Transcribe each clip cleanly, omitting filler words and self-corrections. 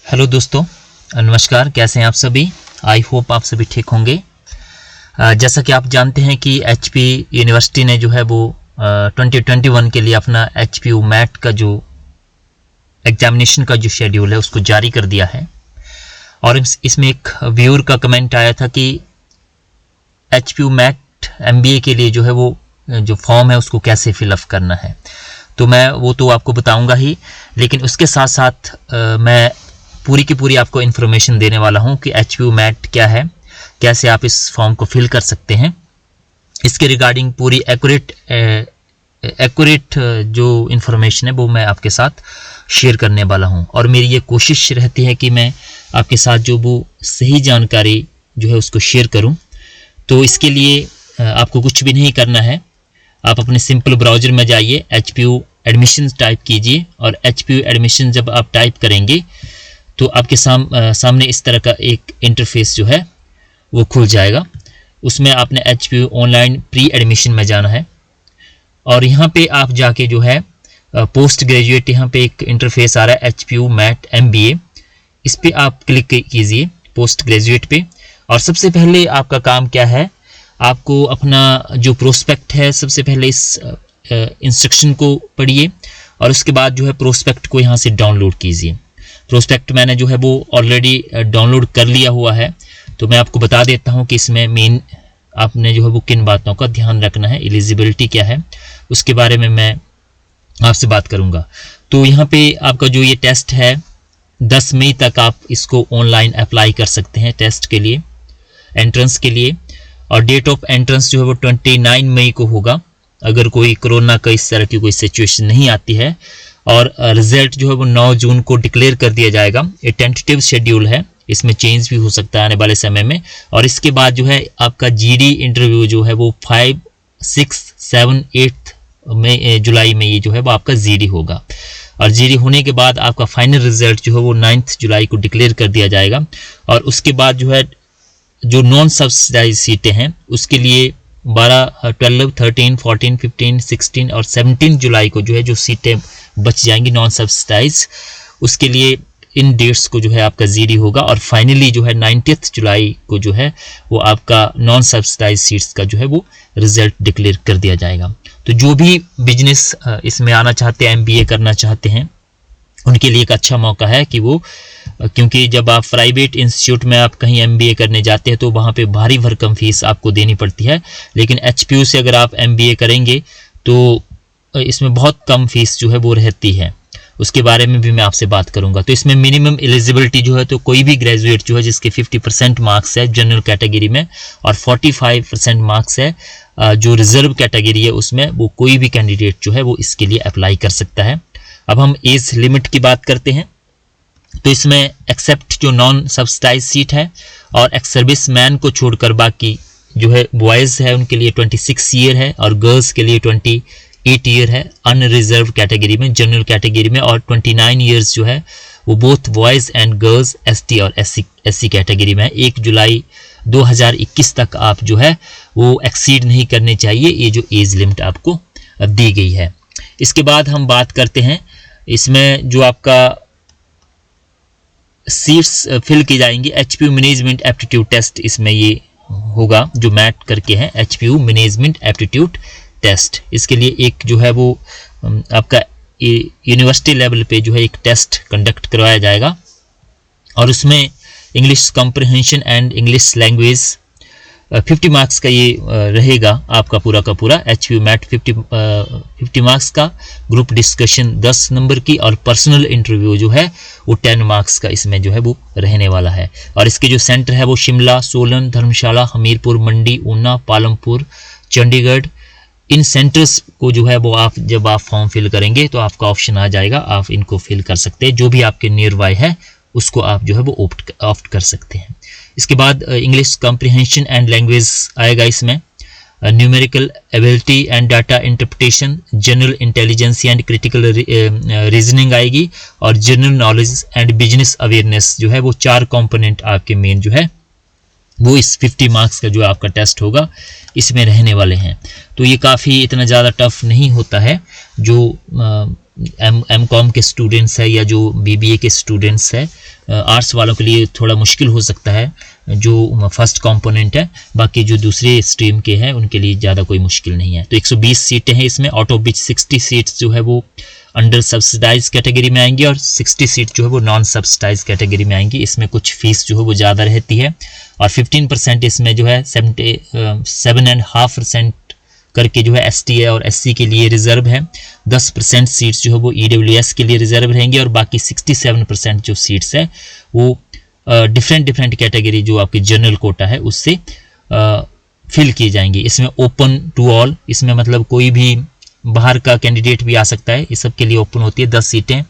Hello दोस्तों, नमस्कार। कैसे हैं आप सभी? आई होप आप सभी ठीक होंगे। जैसा कि आप जानते हैं कि एचपी यूनिवर्सिटी ने जो है वो 2021 के लिए अपना एचपीयू मैट का जो एग्जामिनेशन का जो शेड्यूल है उसको जारी कर दिया है। और इसमें एक व्यूअर का कमेंट आया था कि एचपीयू मैट एमबीए के लिए जो है वो जो फॉर्म है उसको कैसे फिलअप करना है। तो मैं वो तो आपको बताऊंगा ही, लेकिन उसके साथ साथ मैं पूरी की पूरी आपको इन्फॉर्मेशन देने वाला हूं कि एचपीयू मैट क्या है, कैसे आप इस फॉर्म को फिल कर सकते हैं। इसके रिगार्डिंग पूरी एक्यूरेट जो इन्फॉर्मेशन है वो मैं आपके साथ शेयर करने वाला हूं। और मेरी ये कोशिश रहती है कि मैं आपके साथ जो वो सही जानकारी जो है उसको शेयर करूं। तो इसके लिए आपको कुछ भी नहीं करना है। आप अपने सिंपल ब्राउज़र में जाइए, एचपीयू एडमिशन टाइप कीजिए, और एचपीयू एडमिशन जब आप टाइप करेंगे तो आपके सामने इस तरह का एक इंटरफेस जो है वो खुल जाएगा। उसमें आपने एचपीयू ऑनलाइन प्री एडमिशन में जाना है, और यहाँ पे आप जाके जो है पोस्ट ग्रेजुएट, यहाँ पे एक इंटरफेस आ रहा है एचपीयू मैट एमबीए, इस पर आप क्लिक कीजिए पोस्ट ग्रेजुएट पे। और सबसे पहले आपका काम क्या है, आपको अपना जो प्रोस्पेक्ट है सबसे पहले इस इंस्ट्रक्शन को पढ़िए, और उसके बाद जो है प्रोस्पेक्ट को यहाँ से डाउनलोड कीजिए। प्रोस्पेक्ट मैंने जो है वो ऑलरेडी डाउनलोड कर लिया हुआ है, तो मैं आपको बता देता हूँ कि इसमें मेन आपने जो है वो किन बातों का ध्यान रखना है, एलिजिबिलिटी क्या है, उसके बारे में मैं आपसे बात करूँगा। तो यहाँ पे आपका जो ये टेस्ट है 10 मई तक आप इसको ऑनलाइन अप्लाई कर सकते हैं टेस्ट के लिए, एंट्रेंस के लिए। और डेट ऑफ एंट्रेंस जो है वो 29 मई को होगा, अगर कोई कोरोना का इस तरह की कोई सिचुएशन नहीं आती है। और रिजल्ट जो है वो 9 जून को डिक्लेयर कर दिया जाएगा। ये टेंटेटिव शेड्यूल है, इसमें चेंज भी हो सकता है आने वाले समय में। और इसके बाद जो है आपका जीडी इंटरव्यू जो है वो 5, 6, 7, 8 जुलाई में ये जो है वो आपका जीडी होगा। और जीडी होने के बाद आपका फाइनल रिजल्ट जो है वो 9 जुलाई को डिक्लेयर कर दिया जाएगा। और उसके बाद जो है जो नॉन सब्सिडाइज सीटें हैं उसके लिए 12, 12, 13, 14, 15, 16 और 17 जुलाई को जो है जो सीटें बच जाएंगी नॉन सब्सिडाइज, उसके लिए इन डेट्स को जो है आपका जीडी होगा। और फाइनली जो है 19 जुलाई को जो है वो आपका नॉन सब्सिडाइज सीट्स का जो है वो रिजल्ट डिक्लेयर कर दिया जाएगा। तो जो भी बिजनेस इसमें आना चाहते हैं, एमबीए करना चाहते हैं, उनके लिए एक अच्छा मौका है कि वो, क्योंकि जब आप प्राइवेट इंस्टीट्यूट में आप कहीं एमबीए करने जाते हैं तो वहाँ पे भारी भरकम फीस आपको देनी पड़ती है, लेकिन एचपीयू से अगर आप एमबीए करेंगे तो इसमें बहुत कम फीस जो है वो रहती है। उसके बारे में भी मैं आपसे बात करूंगा। तो इसमें मिनिमम एलिजिबिलिटी जो है तो कोई भी ग्रेजुएट जो है जिसके 50% मार्क्स है जनरल कैटेगरी में और 45% मार्क्स है जो रिजर्व कैटेगरी है उसमें, वो कोई भी कैंडिडेट जो है वो इसके लिए अप्लाई कर सकता है। अब हम एज लिमिट की बात करते हैं। तो इसमें एक्सेप्ट जो नॉन सब्सिडाइज सीट है और एक्स सर्विस मैन को छोड़कर बाकी जो है बॉयज़ है उनके लिए 26 ईयर है, और गर्ल्स के लिए 28 ईयर है अनरिजर्व कैटेगरी में। जनरल कैटेगरी में और 29 ईयर्स जो है वो both boys and girls ST और एससी कैटेगरी में है। 1 जुलाई 2021 तक आप जो है वो एक्सीड नहीं करने चाहिए, ये जो एज लिमिट आपको दी गई है। इसके बाद हम बात करते हैं इसमें जो आपका सीट्स फिल की जाएंगी, एचपीयू मैनेजमेंट एप्टीट्यूड टेस्ट इसमें ये होगा जो मैट करके है, एचपीयू मैनेजमेंट एप्टीट्यूड टेस्ट। इसके लिए एक जो है वो आपका यूनिवर्सिटी लेवल पे जो है एक टेस्ट कंडक्ट करवाया जाएगा, और उसमें English comprehension and English language 50 marks का ये रहेगा आपका पूरा का पूरा एचपीयू मैट 50 मार्क्स का, ग्रुप डिस्कशन 10 नंबर की, और पर्सनल इंटरव्यू जो है वो 10 मार्क्स का इसमें जो है वो रहने वाला है। और इसके जो सेंटर है वो शिमला, सोलन, धर्मशाला, हमीरपुर, मंडी, ऊना, पालमपुर, चंडीगढ़, इन सेंटर्स को जो है वो आप जब आप फॉर्म फिल करेंगे तो आपका ऑप्शन आ जाएगा, आप इनको फिल कर सकते हैं। जो भी आपके नियर बाय है उसको आप जो है वो ऑप्ट कर सकते हैं। इसके बाद इंग्लिश कॉम्प्रिहेंशन एंड लैंग्वेज आएगा इसमें, numerical ability and data interpretation, general intelligence and critical reasoning आएगी, और general knowledge and business awareness जो है वो 4 कंपोनेंट आपके मेन जो है वो इस 50 मार्क्स का जो आपका टेस्ट होगा इसमें रहने वाले हैं। तो ये काफ़ी इतना ज़्यादा टफ नहीं होता है जो M.Com के स्टूडेंट्स है या जो BBA के स्टूडेंट्स है, आर्ट्स वालों के लिए थोड़ा मुश्किल हो सकता है जो फर्स्ट कंपोनेंट है, बाकी जो दूसरे स्ट्रीम के हैं उनके लिए ज़्यादा कोई मुश्किल नहीं है। तो 120 सीटें हैं इसमें, आउट ऑफ विच 60 सीट्स जो है वो अंडर सब्सिडाइज कैटेगरी में आएंगी और 60 सीट जो है वो नॉन सब्सिडाइज कैटेगरी में आएंगी। इसमें कुछ फीस जो है वो ज़्यादा रहती है और 15% इसमें जो है 7.5% करके जो है STA और SC के लिए रिजर्व है। 10% सीट्स जो है वो EWS के लिए रिजर्व रहेंगी और बाकी 67% जो सीट्स है वो डिफरेंट कैटेगरी जो आपकी जनरल कोटा है उससे फिल की जाएंगी। इसमें ओपन टू ऑल, इसमें मतलब कोई भी बाहर का कैंडिडेट भी आ सकता है, इस सब के लिए ओपन होती है। 10 सीटें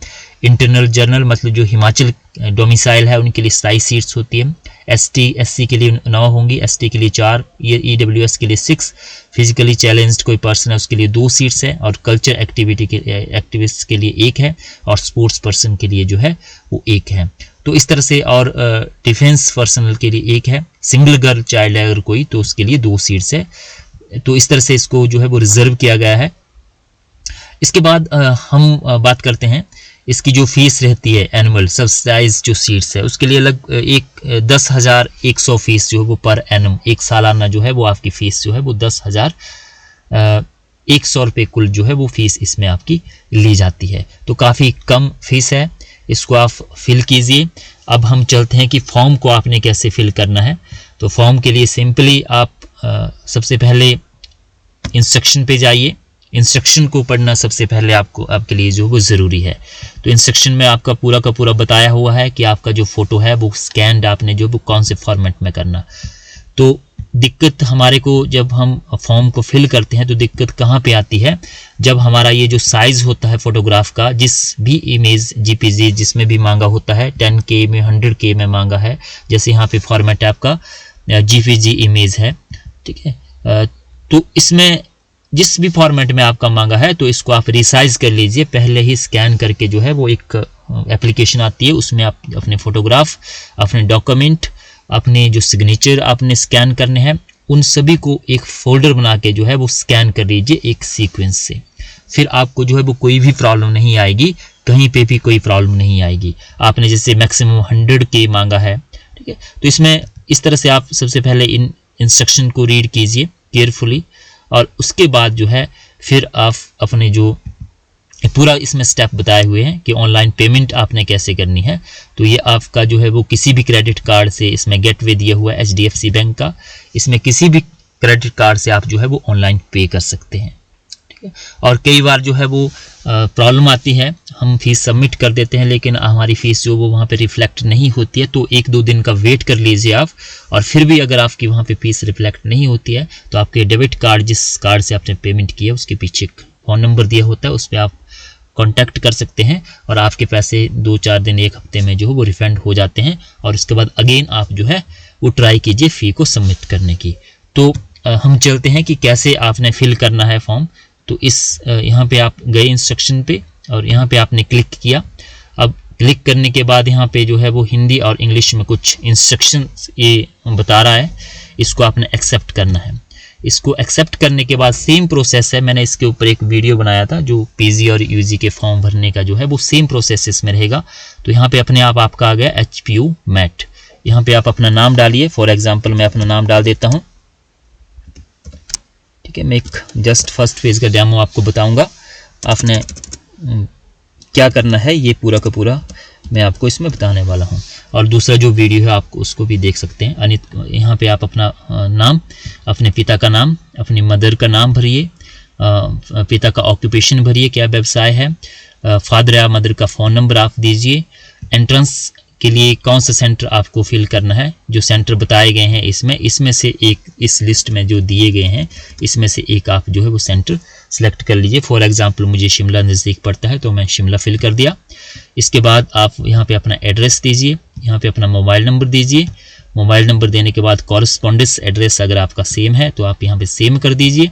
इंटरनल जर्नल मतलब जो हिमाचल डोमिसाइल है उनके लिए 27 सीट्स होती है। ST SC के लिए 9 होंगी, ST के लिए 4, EWS के लिए 6, फिजिकली चैलेंज्ड कोई पर्सन है उसके लिए 2 सीट्स है और कल्चर एक्टिविस्ट के लिए 1 है और स्पोर्ट्स पर्सन के लिए जो है वो 1 है। तो इस तरह से, और डिफेंस पर्सनल के लिए 1 है। सिंगल गर्ल चाइल्ड है अगर कोई तो उसके लिए 2 सीट्स है। तो इस तरह से इसको जो है वो रिजर्व किया गया है। इसके बाद हम बात करते हैं इसकी जो फीस रहती है एनुअल सब्सिडाइज जो सीट्स है उसके लिए अलग 10,100 फीस जो है वो पर एनम, एक सालाना जो है वो आपकी फीस जो है वो 10,100 रुपये कुल जो है वो फीस इसमें आपकी ली जाती है। तो काफ़ी कम फीस है, इसको आप फिल कीजिए। अब हम चलते हैं कि फॉर्म को आपने कैसे फिल करना है। तो फॉर्म के लिए सिंपली आप सबसे पहले इंस्ट्रक्शन पे जाइए। इंस्ट्रक्शन को पढ़ना सबसे पहले आपके लिए जो वो ज़रूरी है। तो इंस्ट्रक्शन में आपका पूरा का पूरा बताया हुआ है कि आपका जो फ़ोटो है वो स्कैन्ड आपने जो वो कौन से फॉर्मेट में करना। तो दिक्कत हमारे को जब हम फॉर्म को फिल करते हैं तो दिक्कत कहाँ पे आती है, जब हमारा ये जो साइज़ होता है फ़ोटोग्राफ का, जिस भी इमेज GPG जिसमें भी मांगा होता है 10K में 100K में मांगा है, जैसे यहाँ पे फॉर्मेट है आपका GPG इमेज है, ठीक है। तो इसमें जिस भी फॉर्मेट में आपका मांगा है तो इसको आप रिसाइज कर लीजिए। पहले ही स्कैन करके जो है वो एक एप्लीकेशन आती है, उसमें आप अपने फ़ोटोग्राफ, अपने डॉक्यूमेंट, अपने जो सिग्नेचर आपने स्कैन करने हैं उन सभी को एक फोल्डर बना के जो है वो स्कैन कर लीजिए एक सीक्वेंस से। फिर आपको जो है वो कोई भी प्रॉब्लम नहीं आएगी, कहीं पे भी कोई प्रॉब्लम नहीं आएगी। आपने जैसे मैक्सिमम 100K मांगा है, ठीक है। तो इसमें इस तरह से आप सबसे पहले इन इंस्ट्रक्शन को रीड कीजिए केयरफुली और उसके बाद जो है फिर आप अपने जो पूरा इसमें स्टेप बताए हुए हैं कि ऑनलाइन पेमेंट आपने कैसे करनी है। तो ये आपका जो है वो किसी भी क्रेडिट कार्ड से, इसमें गेटवे दिया हुआ है HDFC बैंक का, इसमें किसी भी क्रेडिट कार्ड से आप जो है वो ऑनलाइन पे कर सकते हैं, ठीक है। और कई बार जो है वो प्रॉब्लम आती है, हम फीस सबमिट कर देते हैं लेकिन हमारी फ़ीस जो वो वहाँ पे रिफ्लेक्ट नहीं होती है, तो 1-2 दिन का वेट कर लीजिए आप। और फिर भी अगर आपकी वहाँ पे फीस रिफ्लेक्ट नहीं होती है तो आपके डेबिट कार्ड, जिस कार्ड से आपने पेमेंट किया उसके पीछे फ़ोन नंबर दिया होता है, उस पर आप कॉन्टैक्ट कर सकते हैं और आपके पैसे 2-4 दिन 1 हफ्ते में जो है वो रिफंड हो जाते हैं। और उसके बाद अगेन आप जो है वो ट्राई कीजिए फ़ी को सबमिट करने की। तो हम चलते हैं कि कैसे आपने फिल करना है फॉर्म। तो इस यहाँ पे आप गए इंस्ट्रक्शन पे और यहाँ पे आपने क्लिक किया। अब क्लिक करने के बाद यहाँ पे जो है वो हिंदी और इंग्लिश में कुछ इंस्ट्रक्शन ये बता रहा है, इसको आपने एक्सेप्ट करना है। इसको एक्सेप्ट करने के बाद सेम प्रोसेस है, मैंने इसके ऊपर एक वीडियो बनाया था जो PG और UG के फॉर्म भरने का जो है वो सेम प्रोसेस इसमें रहेगा। तो यहाँ पे अपने आप आपका आ गया HPU मैट। यहाँ पे आप अपना नाम डालिए। फॉर एग्जाम्पल मैं अपना नाम डाल देता हूँ, ठीक है। मैं एक जस्ट फर्स्ट फेज का डेमो आपको बताऊंगा, आपने क्या करना है ये पूरा का पूरा मैं आपको इसमें बताने वाला हूँ। और दूसरा जो वीडियो है आपको उसको भी देख सकते हैं। अनित, यहाँ पे आप अपना नाम, अपने पिता का नाम, अपनी मदर का नाम भरिए, पिता का ऑक्यूपेशन भरिए, क्या व्यवसाय है, फादर या मदर का फ़ोन नंबर आप दीजिए। एंट्रेंस के लिए कौन सा सेंटर आपको फिल करना है, जो सेंटर बताए गए हैं इसमें से एक, इस लिस्ट में जो दिए गए हैं इसमें से एक आप जो है वो सेंटर सेलेक्ट कर लीजिए। फॉर एग्जांपल मुझे शिमला नज़दीक पड़ता है तो मैं शिमला फिल कर दिया। इसके बाद आप यहाँ पे अपना एड्रेस दीजिए, यहाँ पे अपना मोबाइल नंबर दीजिए। मोबाइल नंबर देने के बाद कॉरेस्पॉन्डेंस एड्रेस अगर आपका सेम है तो आप यहाँ पे सेम कर दीजिए,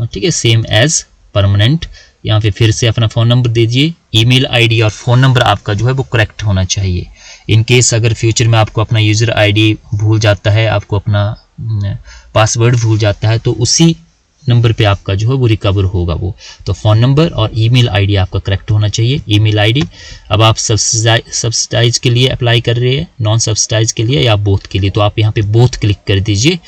ठीक है, सेम एज परमानेंट। यहाँ पे फिर से अपना फ़ोन नंबर दीजिए। ईमेल आईडी और फ़ोन नंबर आपका जो है वो करेक्ट होना चाहिए। इन केस अगर फ्यूचर में आपको अपना यूज़र आईडी भूल जाता है, आपको अपना पासवर्ड भूल जाता है, तो उसी नंबर पे आपका जो है वो रिकवर होगा वो। तो फ़ोन नंबर और ईमेल आईडी आपका करेक्ट होना चाहिए। ईमेल आईडी, अब आप सब्सिडाइज के लिए अप्लाई कर रहे हैं, नॉन सब्सिडाइज के लिए या बोथ के लिए, तो आप यहाँ पे बोथ क्लिक कर दीजिए,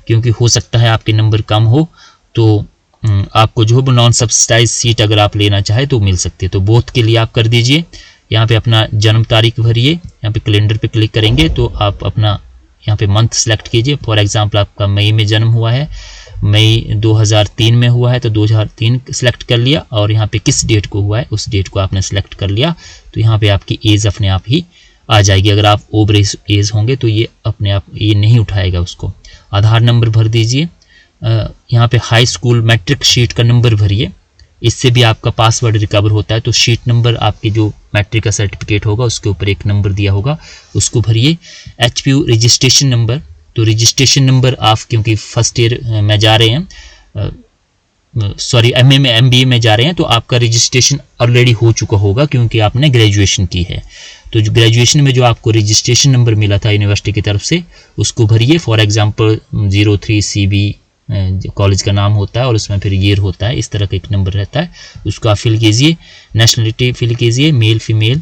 क्योंकि हो सकता है आपके नंबर कम हो तो आपको जो है वो नॉन सब्सिडाइज सीट अगर आप लेना चाहे तो मिल सकती है। तो बोथ के लिए आप कर दीजिए। यहाँ पे अपना जन्म तारीख भरिए, यहाँ पे कैलेंडर पे क्लिक करेंगे तो आप अपना यहाँ पे मंथ सेलेक्ट कीजिए। फॉर एग्जांपल आपका मई में जन्म हुआ है, मई 2003 में हुआ है तो 2003 सेलेक्ट कर लिया, और यहाँ पे किस डेट को हुआ है उस डेट को आपने सेलेक्ट कर लिया, तो यहाँ पे आपकी एज अपने आप ही आ जाएगी। अगर आप ओवर एज होंगे तो ये अपने आप ये नहीं उठाएगा उसको। आधार नंबर भर दीजिए। यहाँ पे हाई स्कूल मैट्रिक शीट का नंबर भरिए, इससे भी आपका पासवर्ड रिकवर होता है। तो शीट नंबर आपके जो मैट्रिक का सर्टिफिकेट होगा उसके ऊपर एक नंबर दिया होगा, उसको भरिए। HPU रजिस्ट्रेशन नंबर, तो रजिस्ट्रेशन नंबर आप क्योंकि फर्स्ट ईयर में जा रहे हैं, MA में MBA में जा रहे हैं, तो आपका रजिस्ट्रेशन ऑलरेडी हो चुका होगा क्योंकि आपने ग्रेजुएशन की है। तो जो ग्रेजुएशन में जो आपको रजिस्ट्रेशन नंबर मिला था यूनिवर्सिटी की तरफ से उसको भरिए। फॉर एग्जांपल 03 CB कॉलेज का नाम होता है और उसमें फिर ईयर होता है, इस तरह का एक नंबर रहता है, उसको आप फिल कीजिए। नेशनलिटी फिल कीजिए, मेल फीमेल।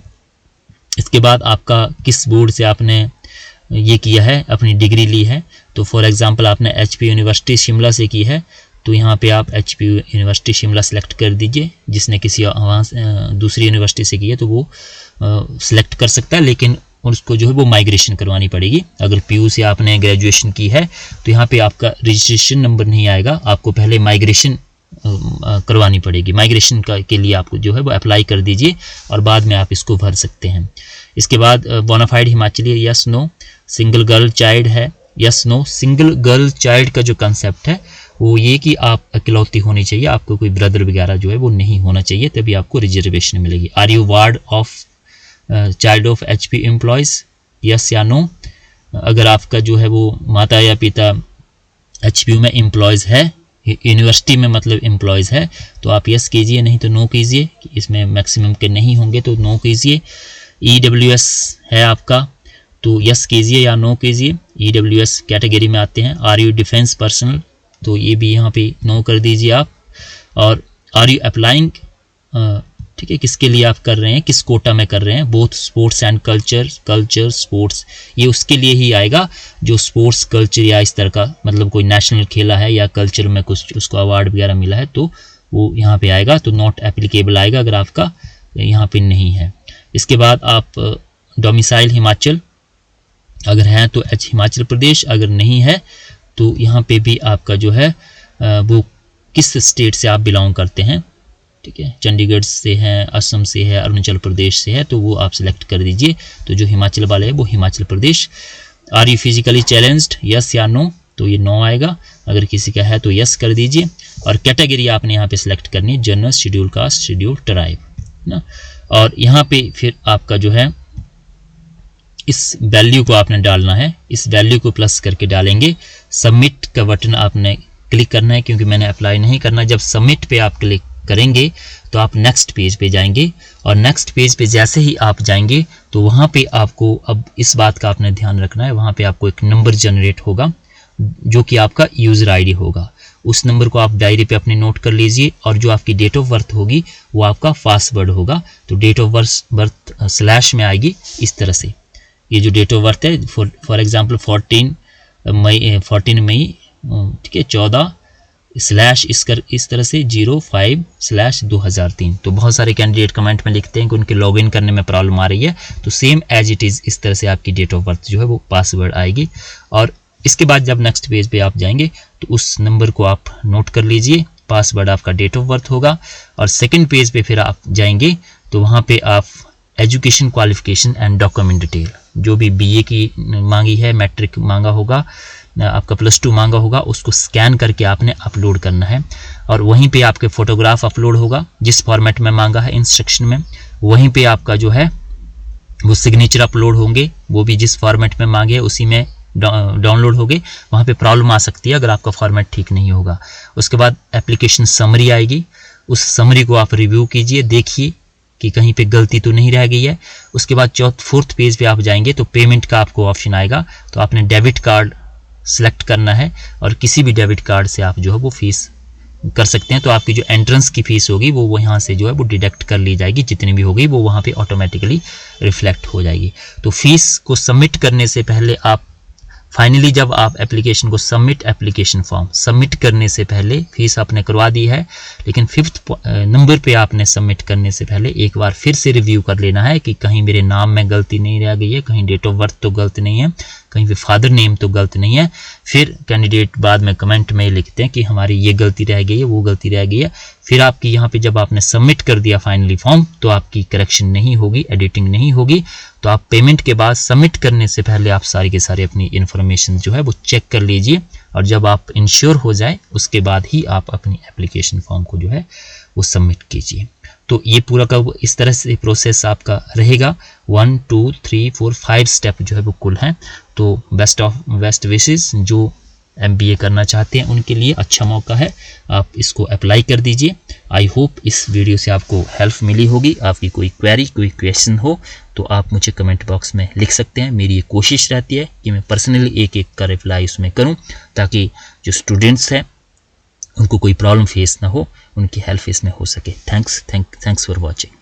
इसके बाद आपका किस बोर्ड से आपने ये किया है, अपनी डिग्री ली है, तो फॉर एग्जांपल आपने HPU यूनिवर्सिटी शिमला से की है तो यहाँ पे आप HPU यूनिवर्सिटी शिमला सेलेक्ट कर दीजिए। जिसने किसी दूसरी यूनिवर्सिटी से की है तो वो सिलेक्ट कर सकता है, लेकिन उसको जो है वो माइग्रेशन करवानी पड़ेगी। अगर PU से आपने ग्रेजुएशन की है तो यहाँ पे आपका रजिस्ट्रेशन नंबर नहीं आएगा, आपको पहले माइग्रेशन करवानी पड़ेगी। माइग्रेशन के लिए आपको जो है वो अप्लाई कर दीजिए और बाद में आप इसको भर सकते हैं। इसके बाद bona fide Himachali, yes no. Single girl child है, yes no. Single girl child का जो कंसेप्ट है वो ये कि आप अकेलौती होनी चाहिए, आपको कोई ब्रदर वगैरह जो है वो नहीं होना चाहिए, तभी आपको रिजर्वेशन मिलेगी। Are you ward of child of HPU employees, yes या नो। अगर आपका जो है वो माता या पिता HPU में एम्प्लॉयज़ है, यूनिवर्सिटी में मतलब एम्प्लॉयज़ है, तो आप यस कीजिए, नहीं तो नो कीजिए। इसमें मैक्सिमम के नहीं होंगे तो नो कीजिए। EWS है आपका तो यस कीजिए या नो कीजिए। EWS कैटेगरी में आते हैं। आर यू डिफेंस पर्सनल, तो ये भी यहाँ पे नो कर दीजिए आप। और आर यू अप्लाइंग, ठीक है, किसके लिए आप कर रहे हैं, किस कोटा में कर रहे हैं, both sports and culture sports, ये उसके लिए ही आएगा जो स्पोर्ट्स कल्चर या इस तरह का मतलब कोई नेशनल खेला है या कल्चर में कुछ उसको अवार्ड वगैरह मिला है तो वो यहाँ पे आएगा। तो नॉट एप्लीकेबल आएगा अगर आपका यहाँ पे नहीं है। इसके बाद आप डोमिसाइल हिमाचल अगर है तो हिमाचल प्रदेश, अगर नहीं है तो यहाँ पे भी आपका जो है वो किस स्टेट से आप बिलोंग करते हैं, ठीक है, चंडीगढ़ से है, असम से है, अरुणाचल प्रदेश से है, तो वो आप सिलेक्ट कर दीजिए। तो जो हिमाचल वाले है वो Himachal Pradesh. Are you physically challenged, yes या नो, तो ये नो आएगा। अगर किसी का है तो यस कर दीजिए। और कैटेगरी आपने यहाँ पे सिलेक्ट करनी है, general, schedule caste, schedule tribe ना। और यहाँ पे फिर आपका जो है इस वैल्यू को आपने डालना है, इस वैल्यू को प्लस करके डालेंगे। सबमिट का बटन आपने क्लिक करना है क्योंकि मैंने अप्लाई नहीं करना। जब सबमिट पे आप क्लिक करेंगे तो आप नेक्स्ट पेज पे जाएंगे, और नेक्स्ट पेज पे जैसे ही आप जाएंगे तो वहाँ पे आपको अब इस बात का आपने ध्यान रखना है, वहाँ पे आपको एक नंबर जनरेट होगा जो कि आपका यूज़र आईडी होगा। उस नंबर को आप डायरी पे अपने नोट कर लीजिए, और जो आपकी डेट ऑफ बर्थ होगी वो आपका पासवर्ड होगा। तो डेट ऑफ बर्थ स्लैश में आएगी इस तरह से। ये जो डेट ऑफ बर्थ है फॉर एग्जांपल 14 मई, ठीक है, 14 स्लैश इस तरह से 05/2003। तो बहुत सारे कैंडिडेट कमेंट में लिखते हैं कि उनके लॉगिन करने में प्रॉब्लम आ रही है, तो सेम एज इट इज़ इस तरह से आपकी डेट ऑफ बर्थ जो है वो पासवर्ड आएगी। और इसके बाद जब नेक्स्ट पेज पे आप जाएंगे तो उस नंबर को आप नोट कर लीजिए, पासवर्ड आपका डेट ऑफ बर्थ होगा। और सेकंड पेज पे फिर आप जाएंगे तो वहाँ पे आप education qualification and document detail, जो भी BA की मांगी है, मैट्रिक मांगा होगा, आपका +2 मांगा होगा, उसको स्कैन करके आपने अपलोड करना है। और वहीं पे आपके फ़ोटोग्राफ अपलोड होगा जिस फॉर्मेट में मांगा है इंस्ट्रक्शन में, वहीं पे आपका जो है वो सिग्नेचर अपलोड होंगे, वो भी जिस फॉर्मेट में मांगे उसी में डाउनलोड होंगे। वहाँ पे प्रॉब्लम आ सकती है अगर आपका फॉर्मेट ठीक नहीं होगा। उसके बाद एप्लीकेशन समरी आएगी, उस समरी को आप रिव्यू कीजिए, देखिए कि कहीं पे गलती तो नहीं रह गई है। उसके बाद फोर्थ पेज पे आप जाएंगे तो पेमेंट का आपको ऑप्शन आएगा, तो आपने डेबिट कार्ड सेलेक्ट करना है और किसी भी डेबिट कार्ड से आप जो है वो फीस कर सकते हैं, तो आपकी जो एंट्रेंस की फीस होगी वो यहाँ से जो है वो डिडक्ट कर ली जाएगी, जितनी भी होगी वो वहाँ पे ऑटोमेटिकली रिफ्लेक्ट हो जाएगी। तो फीस को सबमिट करने से पहले आप फाइनली जब आप एप्लीकेशन को सबमिट, एप्लीकेशन फॉर्म सबमिट करने से पहले फीस आपने करवा दी है, लेकिन 5th नंबर पे आपने सबमिट करने से पहले एक बार फिर से रिव्यू कर लेना है कि कहीं मेरे नाम में गलती नहीं रह गई है, कहीं डेट ऑफ बर्थ तो गलत नहीं है, कहीं पे फादर नेम तो गलत नहीं है। फिर कैंडिडेट बाद में कमेंट में लिखते हैं कि हमारी ये गलती रह गई है, वो गलती रह गई है। फिर आपकी यहाँ पे जब आपने सबमिट कर दिया फाइनली फॉर्म, तो आपकी करेक्शन नहीं होगी, एडिटिंग नहीं होगी। तो आप पेमेंट के बाद सबमिट करने से पहले आप सारी के सारी अपनी इन्फॉर्मेशन जो है वो चेक कर लीजिए, और जब आप इंश्योर हो जाए उसके बाद ही आप अपनी एप्लीकेशन फॉर्म को जो है वो सबमिट कीजिए। तो ये पूरा का इस तरह से प्रोसेस आपका रहेगा। 1 2 3 4 5 स्टेप जो है वो कुल हैं। तो बेस्ट विशेस जो MBA करना चाहते हैं उनके लिए अच्छा मौका है, आप इसको अप्लाई कर दीजिए। आई होप इस वीडियो से आपको हेल्प मिली होगी। आपकी कोई क्वेरी, कोई क्वेश्चन हो तो आप मुझे कमेंट बॉक्स में लिख सकते हैं। मेरी ये कोशिश रहती है कि मैं पर्सनली एक एक का रिप्लाई उसमें करूं, ताकि जो स्टूडेंट्स हैं उनको कोई प्रॉब्लम फेस ना हो, उनकी हेल्प इसमें हो सके। Thanks for watching.